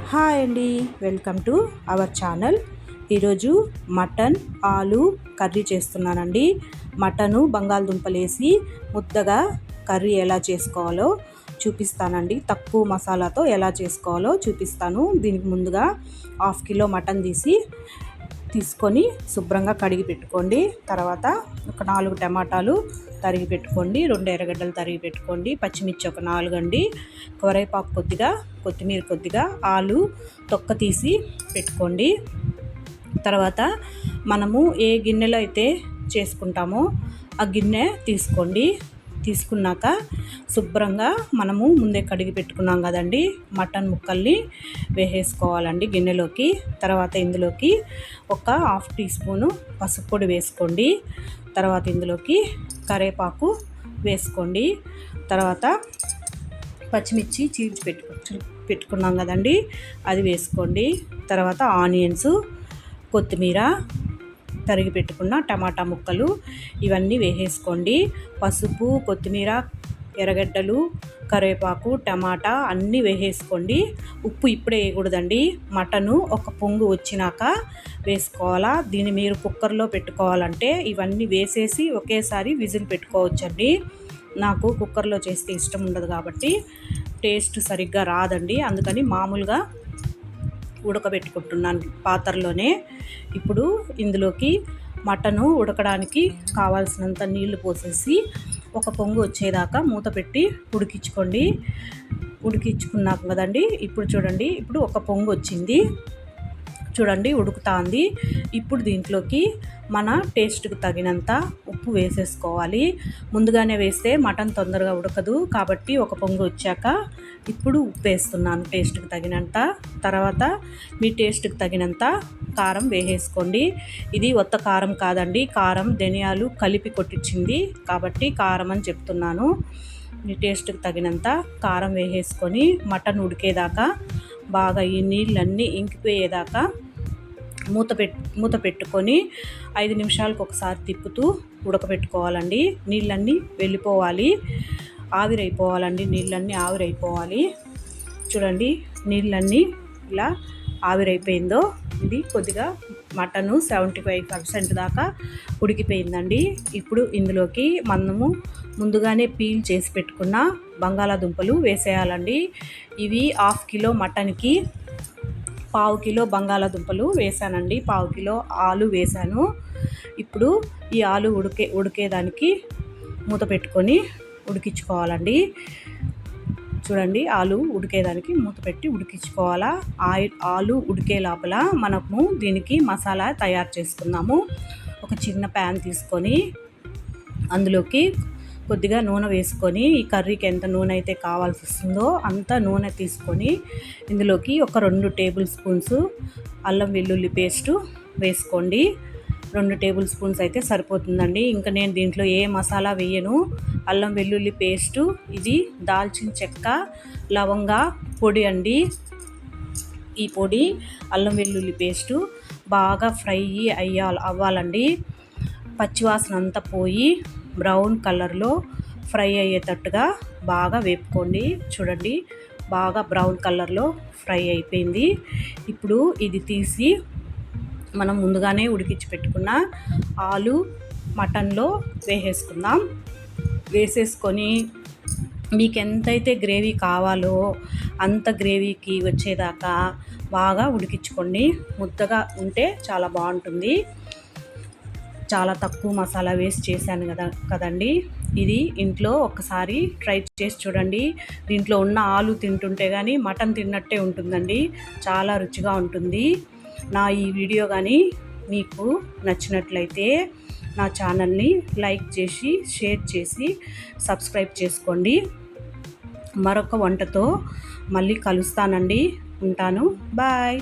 Hi అండి, welcome to our channel. ఈరోజు mutton ఆలు కర్రీ చేస్తున్నానండి. మటను బంగాళదుంపలు వేసి ముద్దగా కర్రీ ఎలా చేసుకోవాలో చూపిస్తానండి. తక్కువ మసాలాతో ఎలా చేసుకోవాలో చూపిస్తాను. దీనికి ముందుగా 1/2 కిలో మటన్ తీసుకొని శుభ్రంగా కడిగి పెట్టుకోండి. తర్వాత ఒక 4 టమాటాలు తరిగి పెట్టుకోండి, 2 ఎర్రగడ్డలు తరిగి పెట్టుకోండి, పచ్చిమిర్చి ఒక 4 అండి, కరివేపాకు కొద్దిగా, కొత్తిమీర కొద్దిగా, ఆలు తొక్క తీసి పెట్టుకోండి. తర్వాత మనము ఏ గిన్నెలో అయితే చేసుకుంటామో ఆ గిన్నె తీసుకోండి. తీసుకున్నాక శుభ్రంగా మనము ముందే కడిగి పెట్టుకున్నాం కదండి, మటన్ ముక్కల్ని వేసేసుకోవాలండి గిన్నెలోకి. తర్వాత ఇందులోకి ఒక 1/2 టీ స్పూను పసుపు పొడి వేసుకోండి. తర్వాత ఇందులోకి కరివేపాకు వేసుకోండి. తర్వాత పచ్చిమిర్చి చీల్చి పెట్టుకున్నాం కదండి, అది వేసుకోండి. తర్వాత ఆనియన్స్, కొత్తిమీర, తరిగి పెట్టుకున్న టమాటా ముక్కలు ఇవన్నీ వేసేసుకోండి. పసుపు, కొత్తిమీర, ఎర్రగడ్డలు, కరివేపాకు, టమాటా అన్నీ వేసేసుకోండి. ఉప్పు ఇప్పుడే వేయకూడదండి, మటను ఒక పొంగు వచ్చినాక వేసుకోవాలా. దీన్ని మీరు కుక్కర్లో పెట్టుకోవాలంటే ఇవన్నీ వేసేసి ఒకేసారి విజిల్ పెట్టుకోవచ్చండి. నాకు కుక్కర్లో చేస్తే ఇష్టం ఉండదు కాబట్టి టేస్ట్ సరిగ్గా రాదండి, అందుకని మామూలుగా ఉడకబెట్టుకుంటున్నాను పాత్రలోనే. ఇప్పుడు ఇందులోకి మటను ఉడకడానికి కావాల్సినంత నీళ్లు పోసేసి ఒక పొంగు వచ్చేదాకా మూత పెట్టి ఉడికించుకున్నాం కదండి. ఇప్పుడు చూడండి, ఇప్పుడు ఒక పొంగు వచ్చింది చూడండి, ఉడుకుతుంది. ఇప్పుడు దీంట్లోకి మన టేస్ట్కి తగినంత ఉప్పు వేసేసుకోవాలి. ముందుగానే వేస్తే మటన్ తొందరగా ఉడకదు కాబట్టి ఒక పొంగు వచ్చాక ఇప్పుడు ఉప్పు వేస్తున్నాను టేస్ట్కి తగినంత. తర్వాత మీ టేస్ట్కి తగినంత కారం వేసేసుకోండి. ఇది ఒత్త కారం కాదండి, కారం ధనియాలు కలిపి కొట్టించింది కాబట్టి కారం అని చెప్తున్నాను. మీ టేస్ట్కి తగినంత కారం వేసేసుకొని మటన్ ఉడికేదాకా బాగా ఈ నీళ్ళన్నీ ఇంకిపోయేదాకా మూత పెట్టుకొని 5 నిమిషాలకు ఒకసారి తిప్పుతూ ఉడకబెట్టుకోవాలండి. నీళ్ళన్నీ వెళ్ళిపోవాలి, ఆవిరైపోవాలండి, నీళ్ళన్నీ ఆవిరైపోవాలి. చూడండి, నీళ్ళన్నీ ఇలా ఆవిరైపోయిందో, ఇది కొద్దిగా మటను 75% దాకా ఉడికిపోయిందండి. ఇప్పుడు ఇందులోకి మనము ముందుగానే పీల్ చేసి పెట్టుకున్న బంగాళాదుంపలు వేసేయాలండి. ఇవి 1/2 కిలో మటన్కి 1/4 కిలో బంగాళాదుంపలు వేసానండి, 1/4 కిలో ఆలు వేసాను. ఇప్పుడు ఈ ఆలు ఉడికేదానికి మూత పెట్టుకొని ఉడికించుకోవాలండి. చూడండి, ఆలు ఉడికేదానికి మూత పెట్టి ఉడికించుకోవాలా. ఆలు ఉడికే లోపల మనము దీనికి మసాలా తయారు చేసుకుందాము. ఒక చిన్న ప్యాన్ తీసుకొని అందులోకి కొద్దిగా నూనె వేసుకొని, ఈ కర్రీకి ఎంత నూనె అయితే కావాల్సి వస్తుందో అంత నూనె తీసుకొని ఇందులోకి ఒక 2 టేబుల్ స్పూన్స్ అల్లం వెల్లుల్లి పేస్టు వేసుకోండి. 2 టేబుల్ స్పూన్స్ అయితే సరిపోతుందండి. ఇంకా నేను దీంట్లో ఏ మసాలా వేయను. అల్లం వెల్లుల్లి పేస్టు, ఇది దాల్చిన చెక్క, లవంగా పొడి అండి. ఈ పొడి అల్లం వెల్లుల్లి పేస్టు బాగా ఫ్రై అవ్వాలండి. పచ్చివాసన అంతా పోయి బ్రౌన్ కలర్లో ఫ్రై అయ్యేటట్టుగా బాగా వేపుకోండి. చూడండి, బాగా బ్రౌన్ కలర్లో ఫ్రై అయిపోయింది. ఇప్పుడు ఇది తీసి మనం ముందుగానే ఉడికించి పెట్టుకున్న ఆలు మటన్లో వేసేసుకుందాం. వేసేసుకొని మీకు ఎంతైతే గ్రేవీ కావాలో అంత గ్రేవీకి వచ్చేదాకా బాగా ఉడికించుకోండి. ముద్దగా ఉంటే చాలా బాగుంటుంది. చాలా తక్కువ మసాలా వేసి చేశాను కదండి. ఇది ఇంట్లో ఒక్కసారి ట్రై చేసి చూడండి. దీంట్లో ఉన్న ఆలు తింటుంటే కానీ మటన్ తిన్నట్టే ఉంటుందండి, చాలా రుచిగా ఉంటుంది. నా ఈ వీడియో కానీ మీకు నచ్చినట్లయితే నా ఛానల్ని లైక్ చేసి, షేర్ చేసి, సబ్స్క్రైబ్ చేసుకోండి. మరొక వంటతో మళ్ళీ కలుస్తానండి. ఉంటాను, బాయ్.